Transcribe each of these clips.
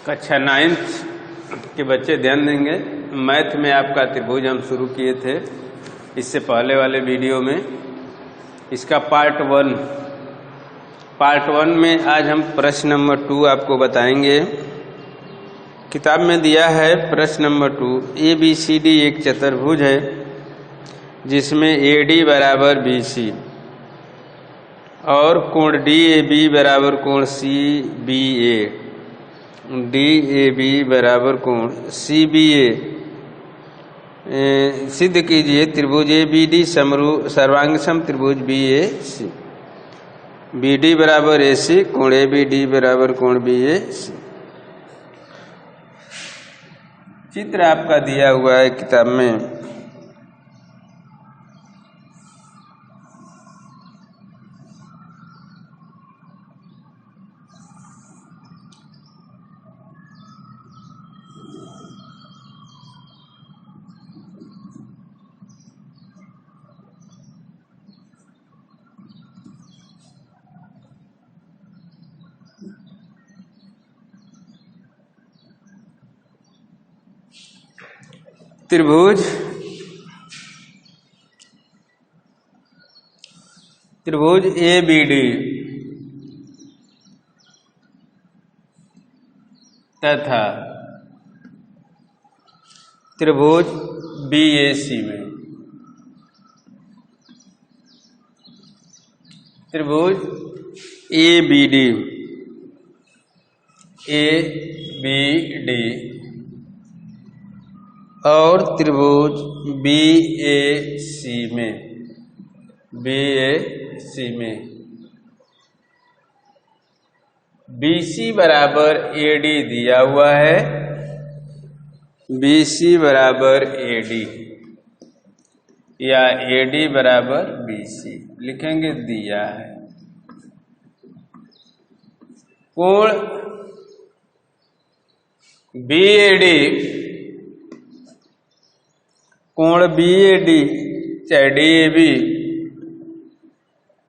कक्षा 9th के बच्चे ध्यान देंगे। मैथ में आपका त्रिभुज हम शुरू किए थे इससे पहले वाले वीडियो में। इसका पार्ट 1 में आज हम प्रश्न नंबर 2 आपको बताएंगे। किताब में दिया है प्रश्न नंबर 2, ABCD एक चतुर्भुज है जिसमें AD बराबर BC और कोण DAB बराबर कोण CBA, DAB बराबर कोण CBA सिद्ध कीजिए त्रिभुज ABD सर्वांग सम त्रिभुज BAC, BD बराबर AC कोण ABD बराबर कोण BAC। चित्र आपका दिया हुआ है किताब में। त्रिभुज ABD तथा त्रिभुज BAC में त्रिभुज ABD और त्रिभुज BAC में BC बराबर AD दिया हुआ है, BC बराबर AD या AD बराबर BC लिखेंगे, दिया है। कोण BAD चाहे DAB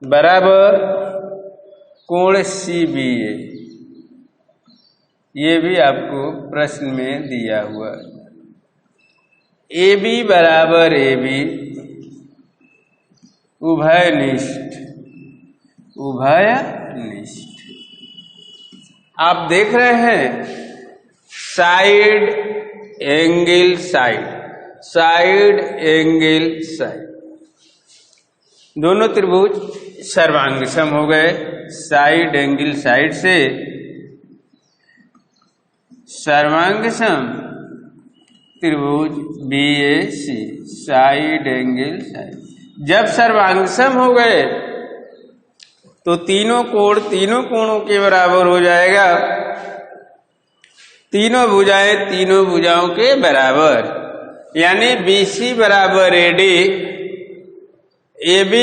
बराबर कोण CBA, ये भी आपको प्रश्न में दिया हुआ है। AB बराबर AB उभयनिष्ठ आप देख रहे हैं साइड एंगल साइड दोनों त्रिभुज सर्वांग सम हो गए। साइड एंगल साइड से सर्वांग सम त्रिभुज BAC साइड एंगल साइड। जब सर्वांग सम हो गए तो तीनों कोणों के बराबर हो जाएगा। तीनों भुजाओं के बराबर, यानी BC बराबर AD, AB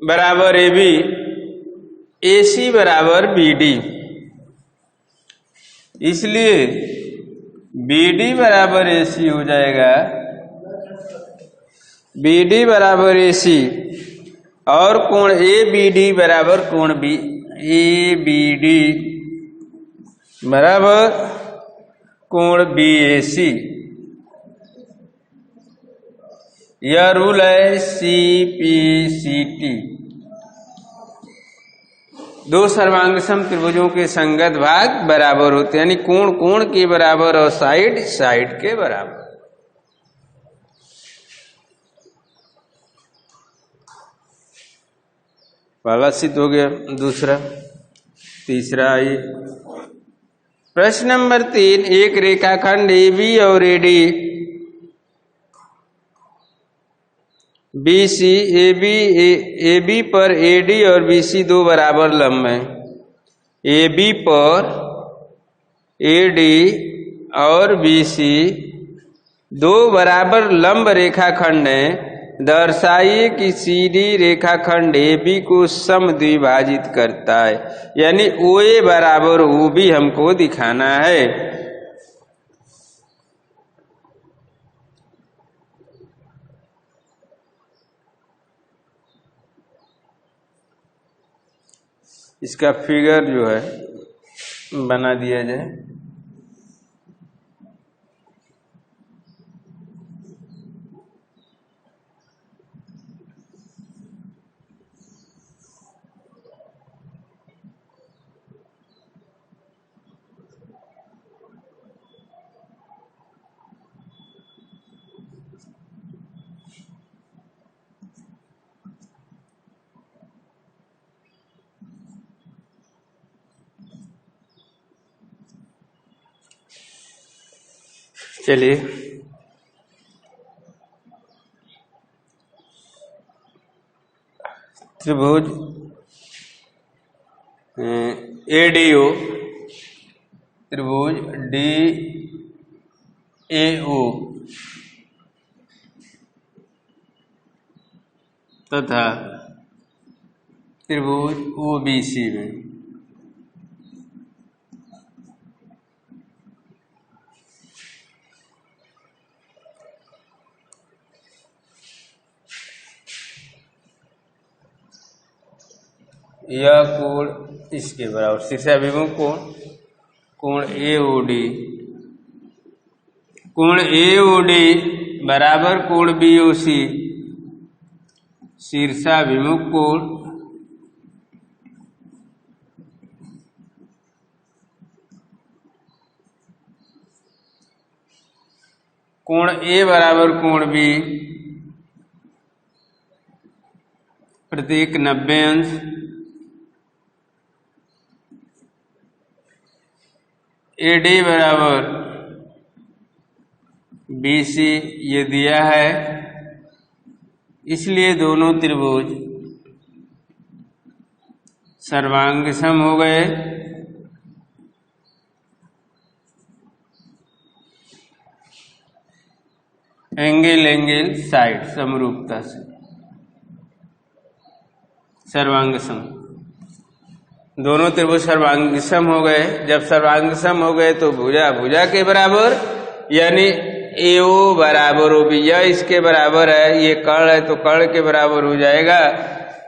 बराबर AB, AC बराबर BD। इसलिए BD बराबर AC हो जाएगा, BD बराबर AC और कोण ABD बराबर कोण ABD बराबर कोण BAC। यह रूल है CPCT। दो सर्वांग सम त्रिभुजों के संगत भाग बराबर होते हैं, यानी कोण के बराबर और साइड के बराबर। पहला सिद्ध हो गया। तीसरा आइए प्रश्न नंबर 3, एक रेखाखंड AB और AD BC AB पर AD और BC दो बराबर लंब हैं। AB पर AD और BC दो बराबर लंब रेखाखंड हैं। दर्शाइए कि CD रेखाखंड AB को समद्विभाजित करता है, यानी OA बराबर OB हमको दिखाना है। इसका फिगर जो है बना दिया जाए। चलिए त्रिभुज ADO, त्रिभुज DAO तथा त्रिभुज OBC में यह कोण इसके बराबर शीर्षाभिमुख कोण AOD, कोण AOD बराबर कोण BOC, शीर्षाभिमुख कोण A बराबर कोण B, प्रत्येक 90 अंश, AD बराबर BC ये दिया है, इसलिए दोनों त्रिभुज सर्वांग सम हो गए। एंगल साइड समरूपता से सर्वांग सम, दोनों त्रिभुज सर्वांग सम हो गए। जब सर्वांग सम हो गए तो भुजा भुजा के बराबर, यानी AO बराबर OB, यह इसके बराबर है, ये कर्ण है तो कर्ण के बराबर हो जाएगा।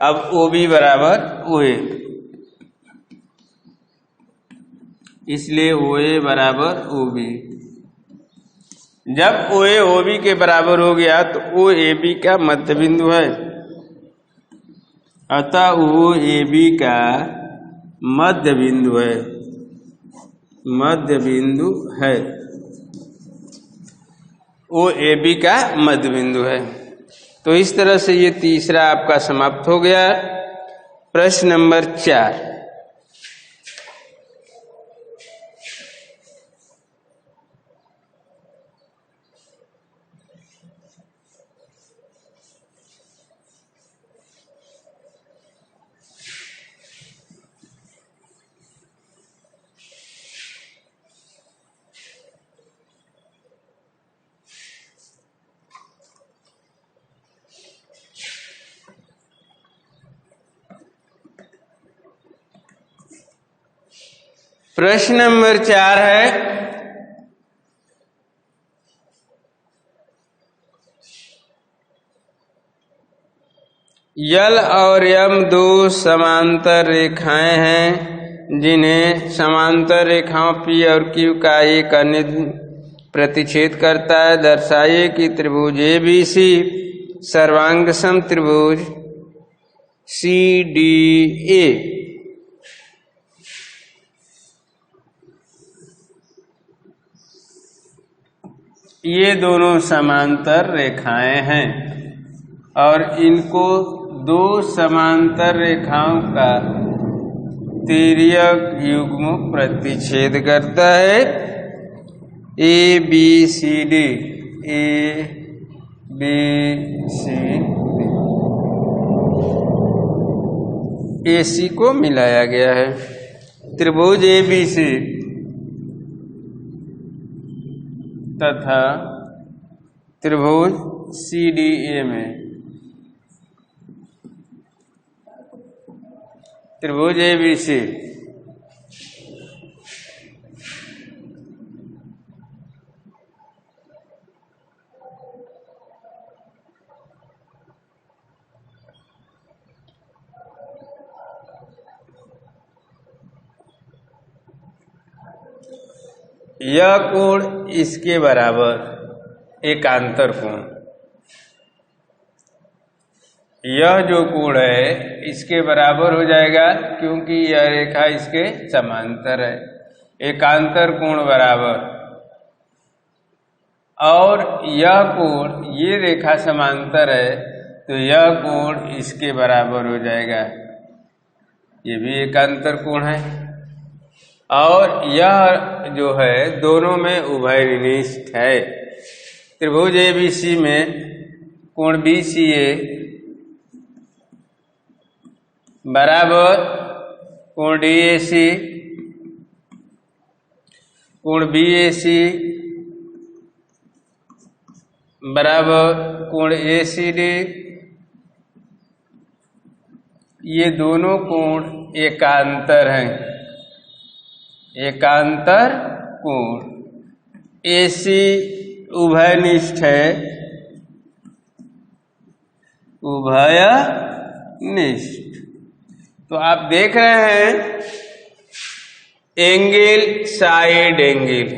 अब OB बराबर OA, इसलिए OA बराबर OB। जब OA OB के बराबर हो गया तो OAB का मध्य बिंदु है, अतः OAB का मध्य बिंदु है, मध्य बिंदु है, OAB का मध्य बिंदु है। तो इस तरह से ये तीसरा आपका समाप्त हो गया। प्रश्न नंबर 4, प्रश्न नंबर 4 है, यल और यम दो समांतर रेखाएं हैं जिन्हें समांतर रेखाओं P और Q का एक अन्य प्रतिच्छेद करता है। दर्शाइए कि त्रिभुज ABC सर्वांग सम त्रिभुज CDA ये दोनों समांतर रेखाएं हैं और इनको दो समांतर रेखाओं का तिर्यक युग्म प्रतिच्छेद करता है। ABCD, AC को मिलाया गया है। त्रिभुज ABC तथा त्रिभुज CDA में, त्रिभुज ABC यह कोण इसके बराबर एकांतर कोण, यह जो कोण है इसके बराबर हो जाएगा क्योंकि यह रेखा इसके समांतर है। एकांतर कोण बराबर, और यह कोण, ये रेखा समांतर है तो यह कोण इसके बराबर हो जाएगा। ये भी एकांतर कोण है। और यह जो है दोनों में उभयनिष्ठ है। त्रिभुज एबीसी में कोण बीसीए बराबर कोण डीएसी, कोण बीएसी बराबर कोण एसीडी। ये दोनों कोण एकांतर हैं, एकांतर कोण। एसी उभयनिष्ठ है, उभयनिष्ठ। तो आप देख रहे हैं angle side angle,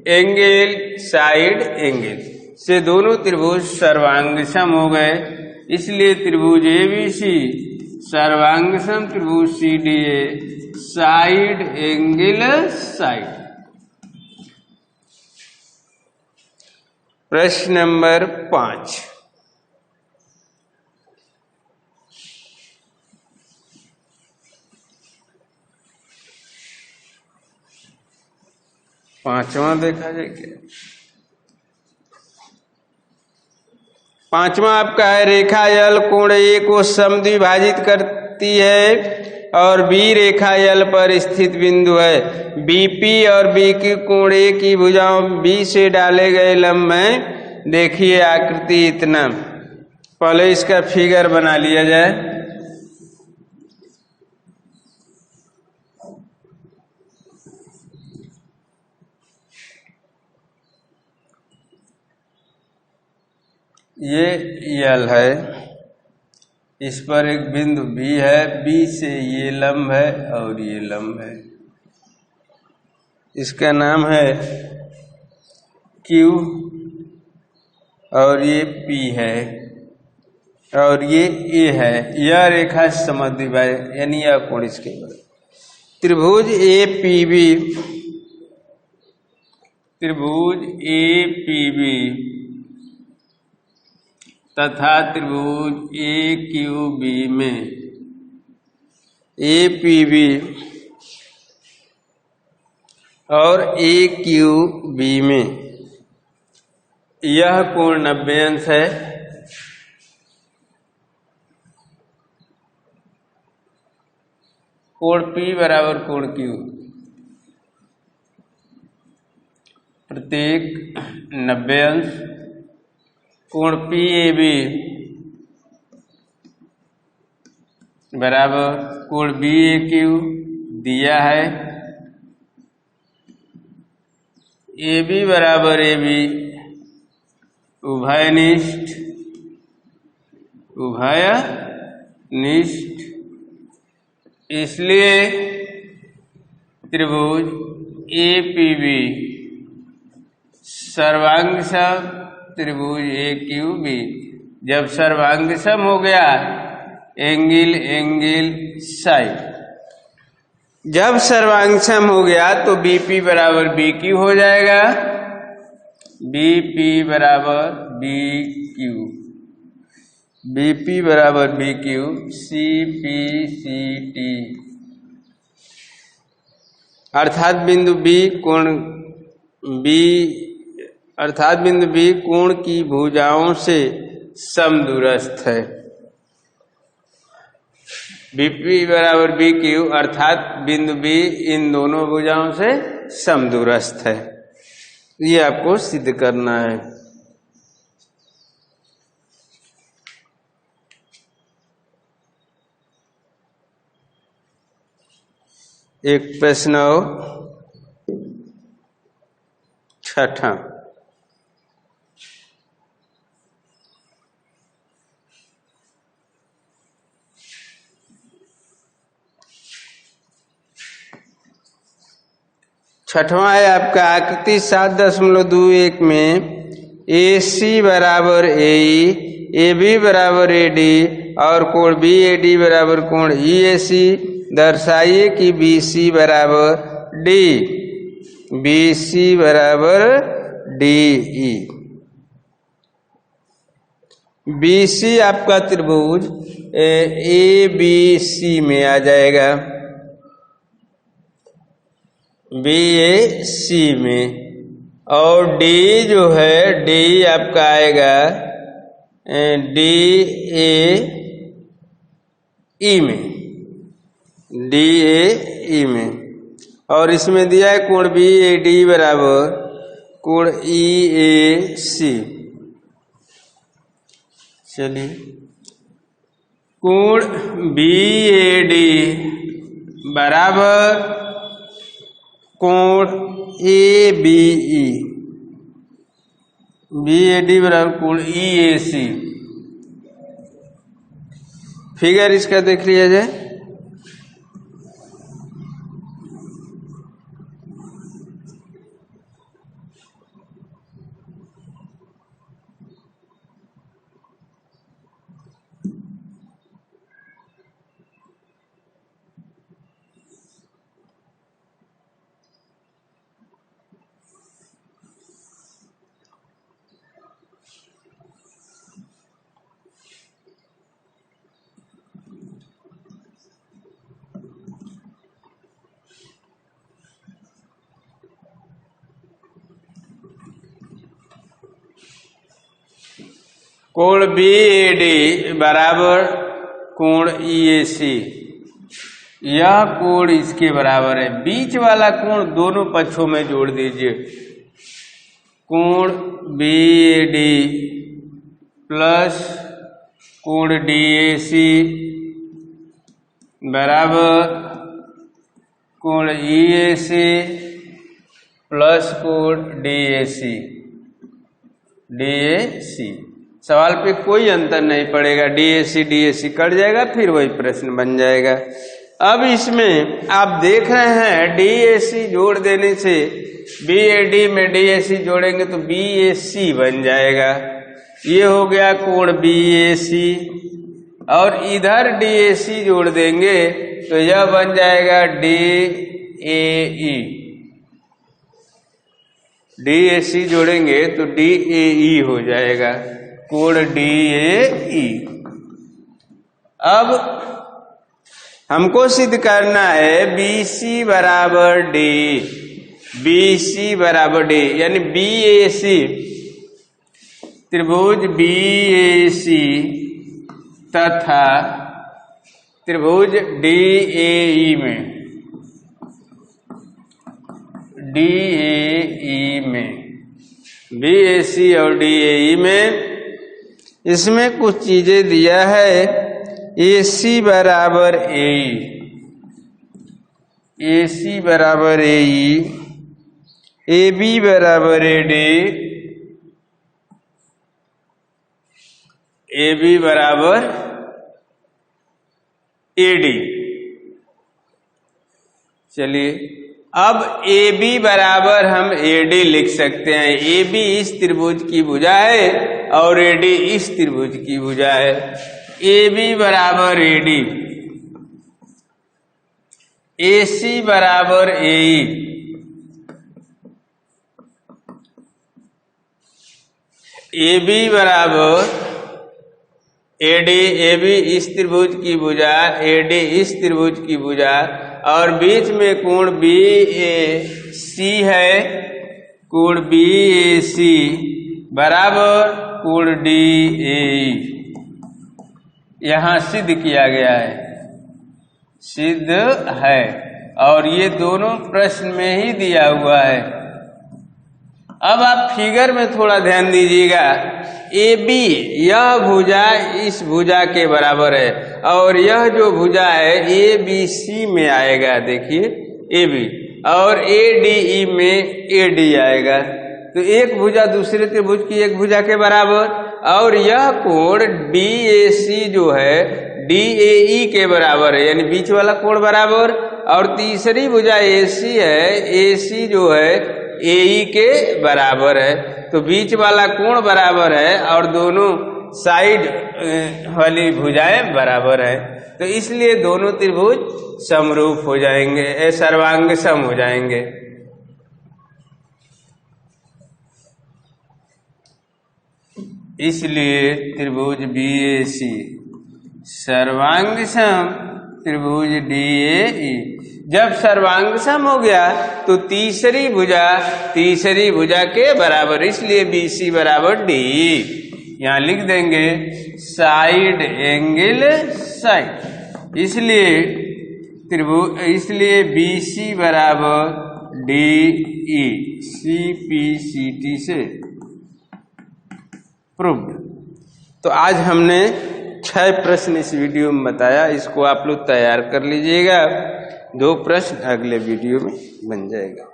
angle side angle से दोनों त्रिभुज सर्वांगसम हो गए, इसलिए त्रिभुज एबीसी सर्वांगसम त्रिभुज सीडीए साइड एंगल साइड। प्रश्न नंबर 5। पांचवा देखा जाए क्या? पांचवा आपका है रेखा यल कोण ए को समद्विभाजित करती है और बी रेखा यल पर स्थित बिंदु है। बीपी और बीक्यू कोण ए की भुजाओं बी से डाले गए लंब में। देखिए आकृति इतना, पहले इसका फिगर बना लिया जाए। ये यल है, इस पर एक बिंदु बी है, बी से ये लंब है और ये लंब है, इसका नाम है क्यू और ये पी है और ये ए है। यह रेखा समद्विभाजक यानी यह कोण इसके त्रिभुज ए पी बी, त्रिभुज ए पी बी तथा त्रिभुज ए क्यू बी में ए पी बी और ए क्यू बी में यह कोण 90 अंश है। कोण पी बराबर कोण क्यू, प्रत्येक 90 अंश। कोण पी ए बी बराबर कोण बी ए क्यू दिया है। ए बी बराबर ए बी उभयनिष्ठ, उभयनिष्ठ, इसलिए त्रिभुज ए पी बी सर्वांगसम त्रिभुज ए क्यू बी। जब सर्वांगसम हो गया एंगल एंगल साइड, जब सर्वांगसम हो गया तो बीपी बराबर बी क्यू हो जाएगा। बीपी बराबर बी क्यू, बीपी बराबर B Q, C P C T, अर्थात बिंदु बी कोण बी, अर्थात बिंदु बी कोण की भुजाओं से समदूरस्थ है। बीपी बराबर बी क्यू अर्थात बिंदु बी इन दोनों भुजाओं से समदूरस्थ है। ये आपको सिद्ध करना है। एक प्रश्न हो, छठा। छठवां है आपका आकृति 7.21 में ए सी बराबर ए ई, ए बी बराबर ए डी और कोण बी ए डी बराबर कोण ई ए सी। दर्शाइए कि बी सी बराबर डी, बी सी बराबर डी ई। बी सी आपका त्रिभुज ए बी सी में आ जाएगा। BAC में, और D जो है D आपका आएगा DAE में, DAE में। और इसमें दिया है कोण BAD बराबर कोण EAC। चलिए कोण BAD बराबर कोण ABE, BAD बराबर कोण EAC। फिगर इसका देख लिया जाए। कोण BAD बराबर कोण EAC, यह कोण इसके बराबर है। बीच वाला कोण दोनों पक्षों में जोड़ दीजिए। कोण BAD प्लस कोण DAC बराबर कोण EAC प्लस कोण DAC। सवाल पे कोई अंतर नहीं पड़ेगा, DAC कट जाएगा, फिर वही प्रश्न बन जाएगा। अब इसमें आप देख रहे हैं DAC जोड़ देने से BAD में DAC जोड़ेंगे तो BAC बन जाएगा। ये हो गया कोण BAC, और इधर DAC जोड़ देंगे तो यह बन जाएगा DAE। DAC जोड़ेंगे तो DAE हो जाएगा, कोण DAE। अब हमको सिद्ध करना है BC बराबर D, BC बराबर D, यानी BAC त्रिभुज BAC तथा त्रिभुज DAE में, BAC और DAE में इसमें कुछ चीजें दिया है। AC बराबर AE, AC बराबर AE, AB बराबर AD, AB बराबर AD। चलिए अब AB बराबर हम AD लिख सकते हैं। AB इस त्रिभुज की भुजा है और AD इस त्रिभुज की भुजा है। AB बराबर AD, AC बराबर AE, AB बराबर AD, AB इस त्रिभुज की भुजा, AD इस त्रिभुज की भुजा, और बीच में कोण BAC है, कोण BAC बराबर कोण DAE। यहां सिद्ध किया गया है, सिद्ध है, और ये दोनों प्रश्न में ही दिया हुआ है। अब आप फिगर में थोड़ा ध्यान दीजिएगा। AB यह भुजा इस भुजा के बराबर है, और यह जो भुजा है ABC में आएगा, देखिए AB, और ADE में AD आएगा। तो एक भुजा दूसरे त्रिभुज की एक भुजा के बराबर, और यह कोण BAC जो है DAE के बराबर है, यानी बीच वाला कोण बराबर, और तीसरी भुजा AC है, AC जो है AE के बराबर है। तो बीच वाला कोण बराबर है और दोनों साइड वाली भुजाएं बराबर है, तो इसलिए दोनों त्रिभुज समरूप हो जाएंगे, सर्वांग सम हो जाएंगे। इसलिए त्रिभुज BAC सर्वांग सम त्रिभुज DAE जब सर्वांग सम हो गया तो तीसरी भुजा के बराबर, इसलिए BC बराबर D। यहां लिख देंगे साइड एंगल साइड, इसलिए BC बराबर DE, CPCT से प्रूव्ड। तो आज हमने 6 प्रश्न इस वीडियो में बताया, इसको आप लोग तैयार कर लीजिएगा। 2 प्रश्न अगले वीडियो में बन जाएगा।